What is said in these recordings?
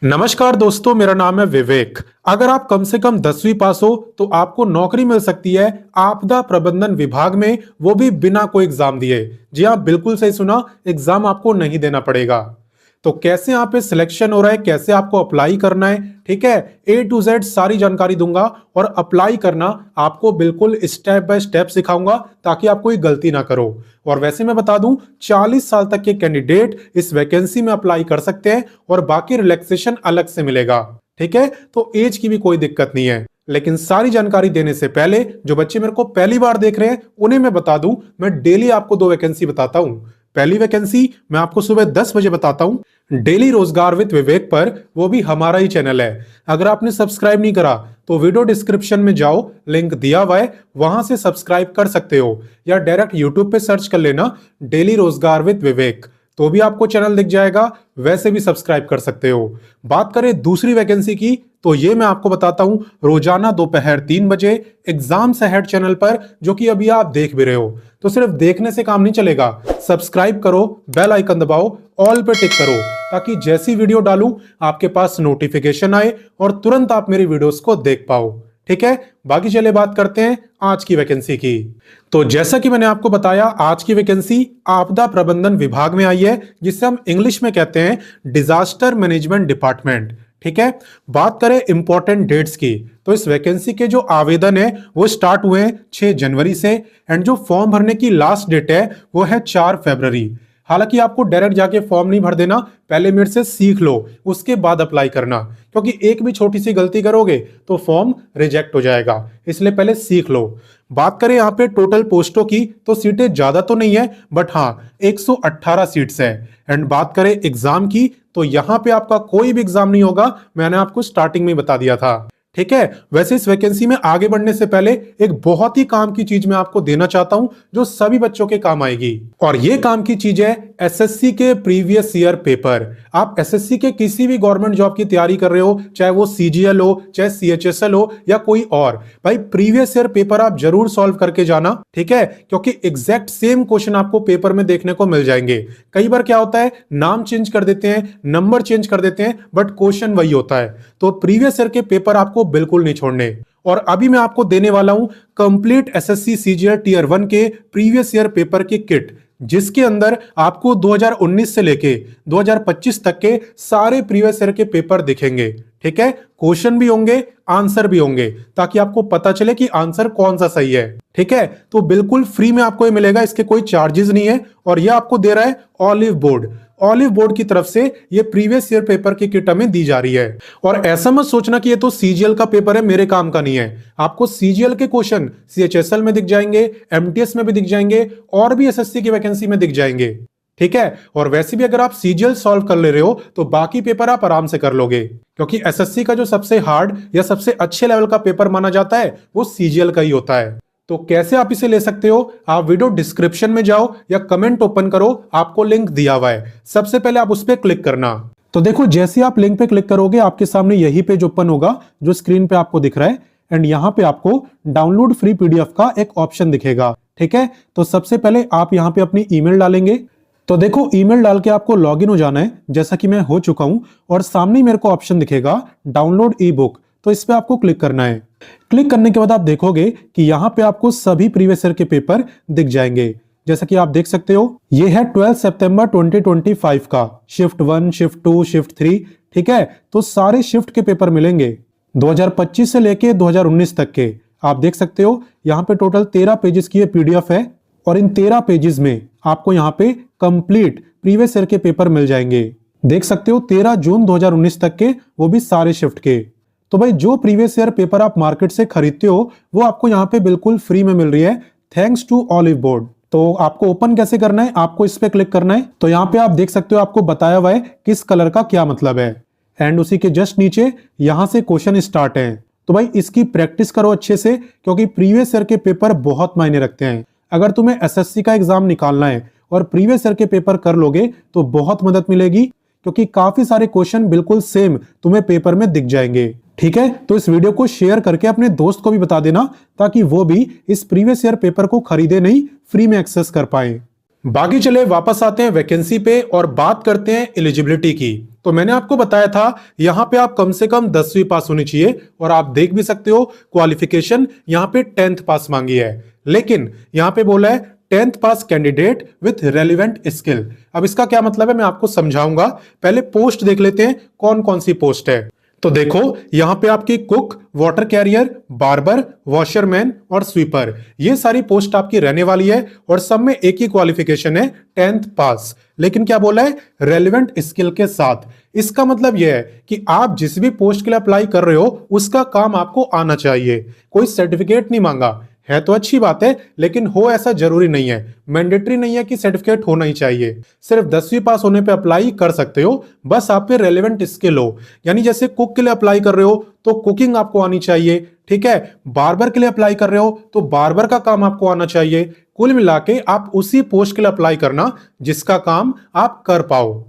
नमस्कार दोस्तों, मेरा नाम है विवेक। अगर आप कम से कम 10वीं पास हो तो आपको नौकरी मिल सकती है आपदा प्रबंधन विभाग में, वो भी बिना कोई एग्जाम दिए। जी हाँ, बिल्कुल सही सुना, एग्जाम आपको नहीं देना पड़ेगा। तो कैसे यहाँ पे सिलेक्शन हो रहा है, कैसे आपको अप्लाई करना है, ठीक है, ए टू जेड सारी जानकारी दूंगा। और अप्लाई करना आपको बिल्कुल स्टेप बाय स्टेप सिखाऊंगा ताकि आप कोई गलती ना करो। और वैसे मैं बता दूं, 40 साल तक के कैंडिडेट इस वैकेंसी में अप्लाई कर सकते हैं और बाकी रिलैक्सेशन अलग से मिलेगा। ठीक है, तो एज की भी कोई दिक्कत नहीं है। लेकिन सारी जानकारी देने से पहले जो बच्चे मेरे को पहली बार देख रहे हैं उन्हें मैं बता दूं, मैं डेली आपको 2 वैकेंसी बताता हूं। पहली वैकेंसी मैं आपको सुबह 10 बजे बताता हूं, डेली रोजगार विद विवेक पर, वो भी हमारा ही चैनल है। अगर आपने सब्सक्राइब नहीं करा तो वीडियो डिस्क्रिप्शन में जाओ, लिंक दिया हुआ है, वहां से सब्सक्राइब कर सकते हो, या डायरेक्ट यूट्यूब पे सर्च कर लेना डेली रोजगार विद विवेक, तो भी आपको चैनल दिख जाएगा। वैसे भी सब्सक्राइब कर सकते हो। बात करें दूसरी वैकेंसी की, तो ये मैं आपको बताता हूं रोजाना दोपहर 3 बजे एग्जाम्स अहेड चैनल पर, जो कि अभी आप देख भी रहे हो। तो सिर्फ देखने से काम नहीं चलेगा, सब्सक्राइब करो, बेल आइकन दबाओ, ऑल पे टिक करो, ताकि जैसी वीडियो डालूं आपके पास नोटिफिकेशन आए और तुरंत आप मेरी वीडियोस को देख पाओ। ठीक है, बाकी चले बात करते हैं आज की वैकेंसी की। तो जैसा कि मैंने आपको बताया, आज की वैकेंसी आपदा प्रबंधन विभाग में आई है, जिसे हम इंग्लिश में कहते हैं डिजास्टर मैनेजमेंट डिपार्टमेंट। ठीक है, बात करें इंपॉर्टेंट डेट्स की, तो इस वैकेंसी के जो आवेदन है वो स्टार्ट हुए हैं 6 जनवरी से, एंड जो फॉर्म भरने की लास्ट डेट है वो है 4 फरवरी। हालांकि आपको डायरेक्ट जाके फॉर्म नहीं भर देना, पहले मेरे से सीख लो, उसके बाद अप्लाई करना, क्योंकि एक भी छोटी सी गलती करोगे तो फॉर्म रिजेक्ट हो जाएगा, इसलिए पहले सीख लो। बात करें यहाँ पे टोटल पोस्टों की, तो सीटें ज्यादा तो नहीं है, बट हाँ 118 सीट्स है। एंड बात करें एग्जाम की, तो यहाँ पे आपका कोई भी एग्जाम नहीं होगा, मैंने आपको स्टार्टिंग में बता दिया था। ठीक है, वैसे इस वैकेंसी में आगे बढ़ने से पहले एक बहुत ही काम की चीज मैं आपको देना चाहता हूं, जो सभी बच्चों के काम आएगी। और ये काम की चीज है एसएससी के प्रीवियस ईयर पेपर। आप एसएससी के किसी भी गवर्नमेंट जॉब की तैयारी कर रहे हो, चाहे वो सीजीएल हो, चाहे सीएचएसएल हो, या कोई और, भाई प्रीवियस ईयर पेपर आप जरूर सॉल्व करके जाना। ठीक है, क्योंकि एग्जैक्ट सेम क्वेश्चन आपको पेपर में देखने को मिल जाएंगे। कई बार क्या होता है, नाम चेंज कर देते हैं, नंबर चेंज कर देते हैं, बट क्वेश्चन वही होता है। तो प्रीवियस ईयर के पेपर आपको बिल्कुल नहीं छोड़ने। और अभी मैं आपको देने वाला हूं कंप्लीट एसएससी सीजीएल टियर 1 के प्रीवियस ईयर पेपर की किट, जिसके अंदर आपको 2019 से लेके 2025 तक के सारे प्रीवियस ईयर के पेपर दिखेंगे। ठीक है, क्वेश्चन भी होंगे, आंसर भी होंगे, ताकि आपको पता चले कि आंसर कौन सा सही है। ठीक है, तो बिल्कुल फ्री में आपको ये मिलेगा, इसके कोई चार्जेस नहीं है। और ये आपको दे रहा है ऑलिव बोर्ड। ऑलिव बोर्ड की तरफ से ये प्रीवियस ईयर पेपर की किट हमें दी जा रही है। और ऐसा मत सोचना कि ये तो सीजीएल का पेपर है, मेरे काम का नहीं है। आपको सीजीएल के क्वेश्चन सीएचएसएल में दिख जाएंगे, एमटीएस में भी दिख जाएंगे, और भी एसएससी की वैकेंसी में दिख जाएंगे। ठीक है, और वैसे भी अगर आप सीजीएल सॉल्व कर ले रहे हो तो बाकी पेपर आप आराम से कर लोगे, क्योंकि एसएससी का जो सबसे हार्ड या सबसे अच्छे लेवल का पेपर माना जाता है वो सीजीएल का ही होता है। तो कैसे आप इसे ले सकते हो, आप वीडियो डिस्क्रिप्शन में जाओ या कमेंट ओपन करो, आपको लिंक दिया हुआ है, सबसे पहले आप उस पर क्लिक करना। तो देखो, जैसे आप लिंक पे क्लिक करोगे आपके सामने यही पेज ओपन होगा जो स्क्रीन पे आपको दिख रहा है। एंड यहाँ पे आपको डाउनलोड फ्री पीडीएफ का एक ऑप्शन दिखेगा। ठीक है, तो सबसे पहले आप यहाँ पे अपनी ईमेल डालेंगे। तो देखो, ईमेल डाल के आपको लॉगिन हो जाना है, जैसा कि मैं हो चुका हूं। और सामने मेरे को ऑप्शन दिखेगा डाउनलोड ई बुक, तो इस पे आपको क्लिक करना है। क्लिक करने के बाद आप देखोगे कि यहाँ पे आपको सभी प्रीवियस ईयर के पेपर दिख जाएंगे। जैसा कि आप देख सकते हो, ये है 12 सितंबर 2025 का शिफ्ट 1, शिफ्ट 2, शिफ्ट 3। ठीक है, तो सारे शिफ्ट के पेपर मिलेंगे 2025 से लेके 2019 तक के। आप देख सकते हो यहाँ पे टोटल 13 पेजेस की पीडीएफ है, और इन 13 पेजेस में आपको यहाँ पे कंप्लीट प्रीवियस ईयर के पेपर मिल जाएंगे। देख सकते हो 13 जून 2019 तक के, वो भी सारे शिफ्ट के। तो भाई जो प्रीवियस ईयर पेपर आप मार्केट से खरीदते हो वो आपको यहाँ पे बिल्कुल फ्री में मिल रही है, थैंक्स टू ऑलिव बोर्ड। तो आपको ओपन कैसे करना है, आपको इस पे क्लिक करना है। तो यहाँ पे आप देख सकते हो आपको बताया हुआ है किस कलर का क्या मतलब है। एंड उसी के जस्ट नीचे यहाँ से क्वेश्चन स्टार्ट है। तो भाई इसकी प्रैक्टिस करो अच्छे से, क्योंकि प्रीवियस ईयर के पेपर बहुत मायने रखते हैं। अगर तुम्हें एसएससी का एग्जाम निकालना है और प्रीवियस ईयर के पेपर कर लोगे तो बहुत मदद मिलेगी, क्योंकि काफी सारे क्वेश्चन बिल्कुल सेम तुम्हें पेपर में दिख जाएंगे। ठीक है, तो इस वीडियो को शेयर करके अपने दोस्त को भी बता देना, ताकि वो भी इस प्रीवियस ईयर पेपर को खरीदे नहीं, फ्री में एक्सेस कर पाए। बाकी चले वापस आते हैं वैकेंसी पे और बात करते हैं एलिजिबिलिटी की। तो मैंने आपको बताया था यहां पे आप कम से कम 10वीं पास होनी चाहिए और आप देख भी सकते हो क्वालिफिकेशन यहां पे 10th पास मांगी है, लेकिन यहां पे बोला है 10th pass candidate with relevant skill. अब इसका क्या मतलब है मैं आपको समझाऊंगा, पहले पोस्ट देख लेते हैं कौन कौन सी पोस्ट है। तो देखो यहां पे आपकी cook, water career, barber, washerman और स्वीपर, ये सारी पोस्ट आपकी रहने वाली है और सब में एक ही क्वालिफिकेशन है 10th पास। लेकिन क्या बोला है रेलिवेंट स्किल के साथ। इसका मतलब यह है कि आप जिस भी पोस्ट के लिए अप्लाई कर रहे हो उसका काम आपको आना चाहिए, कोई सर्टिफिकेट नहीं मांगा है तो अच्छी बात है, लेकिन हो ऐसा जरूरी नहीं है, मैंडेटरी नहीं है कि सर्टिफिकेट होना ही चाहिए। सिर्फ 10वीं पास होने पे अप्लाई कर सकते हो, बस आप पे रेलेवेंट स्किल हो। यानी जैसे कुक के लिए अप्लाई कर रहे हो तो कुकिंग आपको आनी चाहिए, ठीक है। बार्बर के लिए अप्लाई कर रहे हो तो बार्बर का काम आपको आना चाहिए। कुल मिला के आप उसी पोस्ट के लिए अप्लाई करना जिसका काम आप कर पाओ,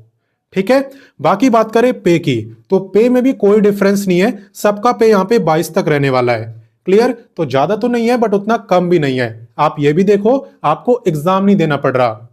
ठीक है। बाकी बात करें पे की, तो पे में भी कोई डिफरेंस नहीं है, सबका पे यहां पे 22 तक रहने वाला है। क्लियर, तो ज्यादा तो नहीं है बट उतना कम भी नहीं है। आप ये भी देखो आपको एग्जाम नहीं देना पड़ रहा,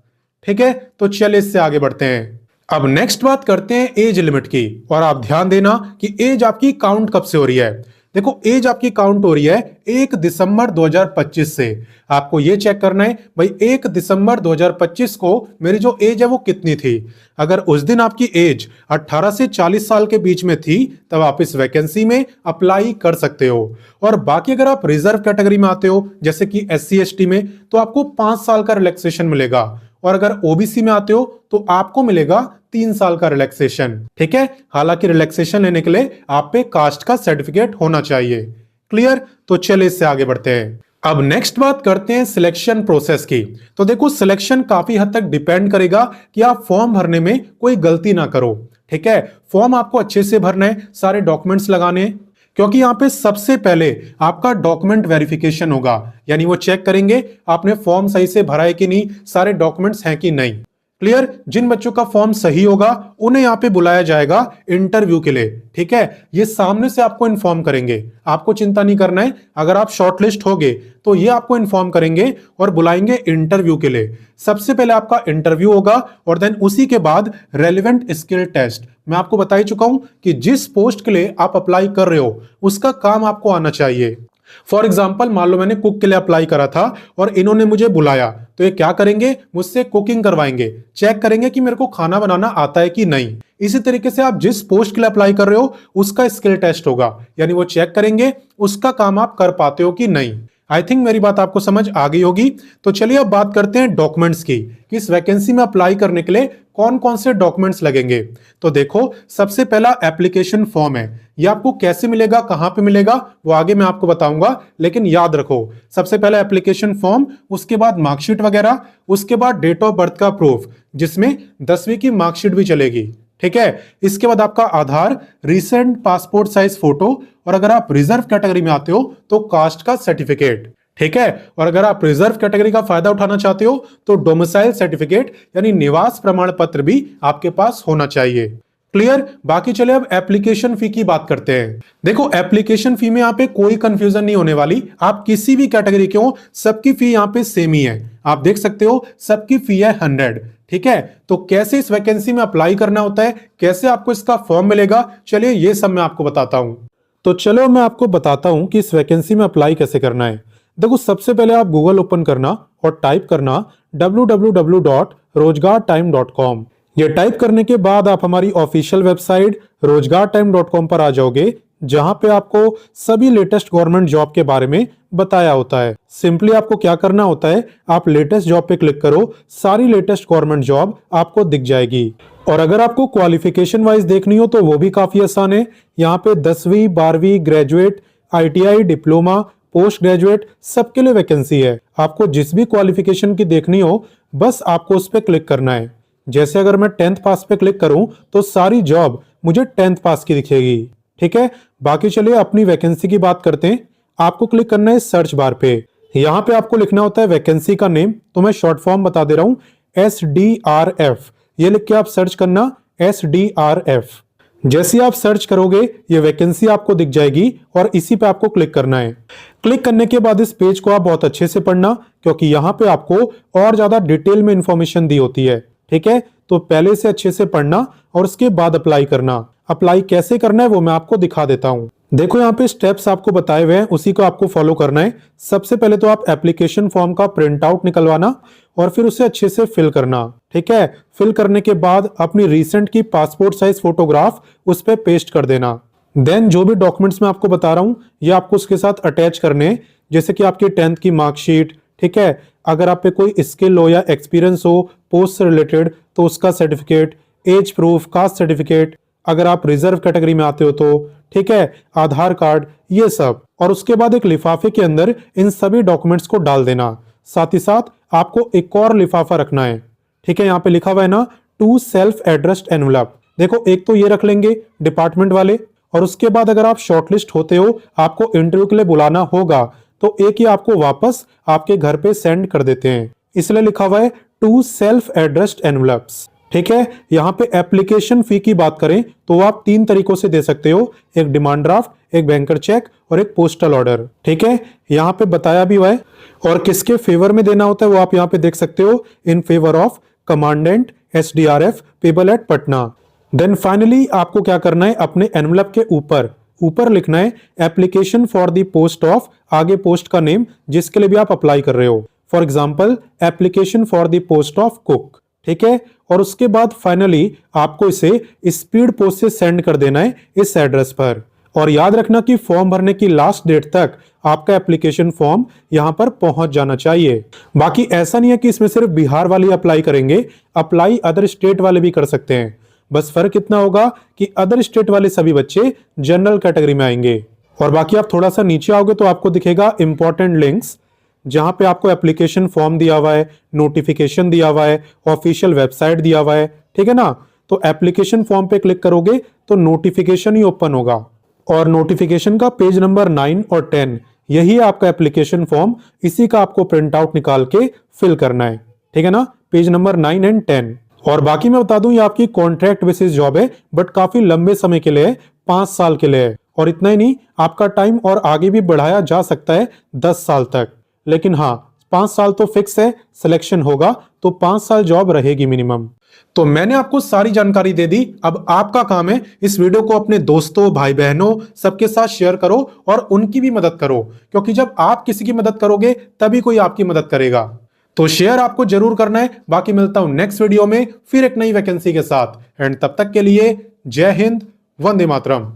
ठीक है। तो चलिए इससे आगे बढ़ते हैं। अब नेक्स्ट बात करते हैं एज लिमिट की, और आप ध्यान देना कि एज आपकी काउंट कब से हो रही है। देखो एज आपकी काउंट हो रही है 1 दिसंबर 2025 से। आपको ये चेक करना है भाई 1 दिसंबर 2025 को मेरी जो एज है वो कितनी थी। अगर उस दिन आपकी एज 18 से 40 साल के बीच में थी तब आप इस वैकेंसी में अप्लाई कर सकते हो। और बाकी अगर आप रिजर्व कैटेगरी में आते हो जैसे कि SC ST में तो आपको 5 साल का रिलैक्सेशन मिलेगा, और अगर ओबीसी में आते हो तो आपको मिलेगा 3 साल का रिलैक्सेशन, ठीक है। हालांकि रिलैक्सेशन लेने के लिए आप पे कास्ट का सर्टिफिकेट होना चाहिए। क्लियर, तो चलिए इससे आगे बढ़ते हैं। अब नेक्स्ट बात करते हैं सिलेक्शन प्रोसेस की। तो देखो सिलेक्शन काफी हद तक डिपेंड करेगा कि आप फॉर्म भरने में कोई गलती ना करो, ठीक है। फॉर्म आपको अच्छे से भरना है, सारे डॉक्यूमेंट्स लगाने हैं, क्योंकि यहां पे सबसे पहले आपका डॉक्यूमेंट वेरिफिकेशन होगा, यानी वो चेक करेंगे आपने फॉर्म सही से भरा है कि नहीं, सारे डॉक्यूमेंट्स हैं कि नहीं। क्लियर, जिन बच्चों का फॉर्म सही होगा उन्हें यहां पे बुलाया जाएगा इंटरव्यू के लिए, ठीक है। ये सामने से आपको इन्फॉर्म करेंगे, आपको चिंता नहीं करना है। अगर आप शॉर्टलिस्ट होगे तो ये आपको इन्फॉर्म करेंगे और बुलाएंगे इंटरव्यू के लिए। सबसे पहले आपका इंटरव्यू होगा और देन उसी के बाद रेलिवेंट स्किल टेस्ट। मैं आपको बता ही चुका हूं कि जिस पोस्ट के लिए आप अप्लाई कर रहे हो उसका काम आपको आना चाहिए। फॉर एग्जाम्पल मान लो मैंने कुक के लिए अप्लाई करा था और इन्होंने मुझे बुलाया, तो ये क्या करेंगे मुझसे कुकिंग करवाएंगे, चेक करेंगे कि मेरे को खाना बनाना आता है कि नहीं। इसी तरीके से आप जिस पोस्ट के लिए अप्लाई कर रहे हो उसका स्किल टेस्ट होगा, यानी वो चेक करेंगे उसका काम आप कर पाते हो कि नहीं। आई थिंक मेरी बात आपको समझ आ गई होगी। तो चलिए अब बात करते हैं डॉक्यूमेंट्स की कि इस वैकेंसी में अप्लाई करने के लिए कौन कौन से डॉक्यूमेंट्स लगेंगे। तो देखो सबसे पहला एप्लीकेशन फॉर्म है, ये आपको कैसे मिलेगा, कहां पे मिलेगा वो आगे मैं आपको बताऊंगा, लेकिन याद रखो सबसे पहला एप्लीकेशन फॉर्म, उसके बाद मार्कशीट वगैरह, उसके बाद डेट ऑफ बर्थ का प्रूफ जिसमें 10वीं की मार्कशीट भी चलेगी, ठीक है। इसके बाद आपका आधार, रिसेंट पासपोर्ट साइज फोटो, और अगर आप रिजर्व कैटेगरी में आते हो तो कास्ट का सर्टिफिकेट, ठीक है। और अगर आप रिजर्व कैटेगरी का फायदा उठाना चाहते हो तो डोमिसाइल सर्टिफिकेट यानी निवास प्रमाण पत्र भी आपके पास होना चाहिए। क्लियर, बाकी चले अब एप्लीकेशन फी की बात करते हैं। देखो एप्लीकेशन फी में यहाँ पे कोई कंफ्यूजन नहीं होने वाली, आप किसी भी कैटेगरी के हो सबकी फी यहाँ पे सेम ही है। आप देख सकते हो सबकी फी है 100, ठीक है। तो कैसे इस वैकेंसी में अप्लाई करना होता है, कैसे आपको इसका फॉर्म मिलेगा, चलिए ये सब मैं आपको बताता हूं। तो चलो मैं आपको बताता हूं कि इस वैकेंसी में अप्लाई कैसे करना है। देखो सबसे पहले आप गूगल ओपन करना और टाइप करना www.rozgartime.com। ये टाइप करने के बाद आप हमारी ऑफिशियल वेबसाइट rozgartime.com पर आ जाओगे, जहां पे आपको सभी लेटेस्ट गवर्नमेंट जॉब के बारे में बताया होता है। सिंपली आपको क्या करना होता है, आप लेटेस्ट जॉब पे क्लिक करो, सारी लेटेस्ट गवर्नमेंट जॉब आपको दिख जाएगी। और अगर आपको क्वालिफिकेशन वाइज देखनी हो तो वो भी काफी आसान है। यहाँ पे 10वीं 12वीं graduate, ITI, diploma, post graduate सबके लिए वैकेंसी है। आपको जिस भी क्वालिफिकेशन की देखनी हो बस आपको उस पर क्लिक करना है। जैसे अगर मैं 10th पास पे क्लिक करूं तो सारी जॉब मुझे 10th पास की दिखेगी, ठीक है। बाकी चलिए अपनी वैकेंसी की बात करते हैं। आपको क्लिक करना है सर्च बार पे, यहाँ पे आपको लिखना होता है वैकेंसी का नेम, तो मैं शॉर्ट फॉर्म बता दे रहा हूं SDRF। ये लिख के आप सर्च करना SDRF। जैसे ही आप सर्च करोगे ये वैकेंसी आपको दिख जाएगी और इसी पे आपको क्लिक करना है। क्लिक करने के बाद इस पेज को आप बहुत अच्छे से पढ़ना, क्योंकि यहाँ पे आपको और ज्यादा डिटेल में इंफॉर्मेशन दी होती है। ठीक है, तो पहले से अच्छे से पढ़ना और उसके बाद अप्लाई करना। अप्लाई कैसे करना है वो मैं आपको दिखा देता हूँ। देखो यहाँ पे स्टेप्स आपको बताए हुए हैं, उसी को आपको फॉलो करना है। सबसे पहले तो आप एप्लीकेशन फॉर्म का प्रिंट आउट निकलवाना और फिर उसे अच्छे से फिल करना। ठीक है, फिल करने के बाद अपनी रिसेंट की पासपोर्ट साइज फोटोग्राफ उस पर पेस्ट कर देना। देन जो भी डॉक्यूमेंट्स मैं आपको बता रहा हूँ ये आपको उसके साथ अटैच करने हैं, जैसे कि आपकी 10th की मार्कशीट। ठीक है, अगर आप पे कोई स्किल हो या एक्सपीरियंस हो पोस्ट से रिलेटेड तो उसका certificate, age proof, caste certificate, अगर आप रिजर्व कैटेगरी में आते हो तो, ठीक है, आधार कार्ड, ये सब। और उसके बाद एक लिफाफे के अंदर इन सभी डॉक्यूमेंट्स को डाल देना। साथ ही साथ आपको एक और लिफाफा रखना है। ठीक है, यहाँ पे लिखा हुआ है ना, 2 सेल्फ एड्रेस्ड एनवलप। देखो एक तो ये रख लेंगे डिपार्टमेंट वाले, और उसके बाद अगर आप शॉर्टलिस्ट होते हो, आपको इंटरव्यू के लिए बुलाना होगा, तो एक ही आपको वापस आपके घर पे सेंड कर देते हैं, इसलिए लिखा हुआ है 2 सेल्फ एड्रेस्ड एनवलप्स। ठीक है, यहाँ पे एप्लीकेशन फी की बात करें तो आप 3 तरीकों से दे सकते हो, एक डिमांड ड्राफ्ट, एक बैंकर चेक और एक पोस्टल ऑर्डर। ठीक है, यहाँ पे बताया भी हुआ है, और किसके फेवर में देना होता है वो आप यहाँ पे देख सकते हो, in favour of commandant SDRF payable at Patna. Then finally आपको क्या करना है, अपने एनवलप के ऊपर लिखना है application for the post of, आगे पोस्ट का नेम जिसके लिए भी आप अप्लाई कर रहे हो, for example application for the post of cook. ठीक है, और उसके बाद फाइनली आपको इसे स्पीड पोस्ट से सेंड कर देना है इस एड्रेस पर। और याद रखना कि फॉर्म भरने की लास्ट डेट तक आपका एप्लीकेशन फॉर्म यहां पर पहुंच जाना चाहिए। बाकी ऐसा नहीं है कि इसमें सिर्फ बिहार वाले अप्लाई करेंगे, अप्लाई अदर स्टेट वाले भी कर सकते हैं। बस फर्क इतना होगा कि अदर स्टेट वाले सभी बच्चे जनरल कैटेगरी में आएंगे। और बाकी आप थोड़ा सा नीचे आओगे तो आपको दिखेगा इंपॉर्टेंट लिंक्स, जहां पे आपको एप्लीकेशन फॉर्म दिया हुआ है, नोटिफिकेशन दिया हुआ है, ऑफिशियल वेबसाइट दिया हुआ है। ठीक है ना, तो एप्लीकेशन फॉर्म पे क्लिक करोगे तो नोटिफिकेशन ही ओपन होगा, और नोटिफिकेशन का पेज नंबर 9 और 10 यही है आपका एप्लीकेशन फॉर्म, इसी का आपको प्रिंट आउट निकाल के फिल करना है। ठीक है ना, पेज नंबर 9 एंड 10। और बाकी मैं बता दूं ये आपकी कॉन्ट्रैक्ट बेसिस जॉब है, बट काफी लंबे समय के लिए है, 5 साल के लिए है। और इतना ही नहीं, आपका टाइम और आगे भी बढ़ाया जा सकता है 10 साल तक, लेकिन हाँ 5 साल तो फिक्स है, सिलेक्शन होगा तो 5 साल जॉब रहेगी मिनिमम। तो मैंने आपको सारी जानकारी दे दी, अब आपका काम है इस वीडियो को अपने दोस्तों, भाई बहनों सबके साथ शेयर करो और उनकी भी मदद करो, क्योंकि जब आप किसी की मदद करोगे तभी कोई आपकी मदद करेगा। तो शेयर आपको जरूर करना है। बाकी मिलता हूं नेक्स्ट वीडियो में फिर एक नई वैकेंसी के साथ, एंड तब तक के लिए जय हिंद, वंदे मातरम।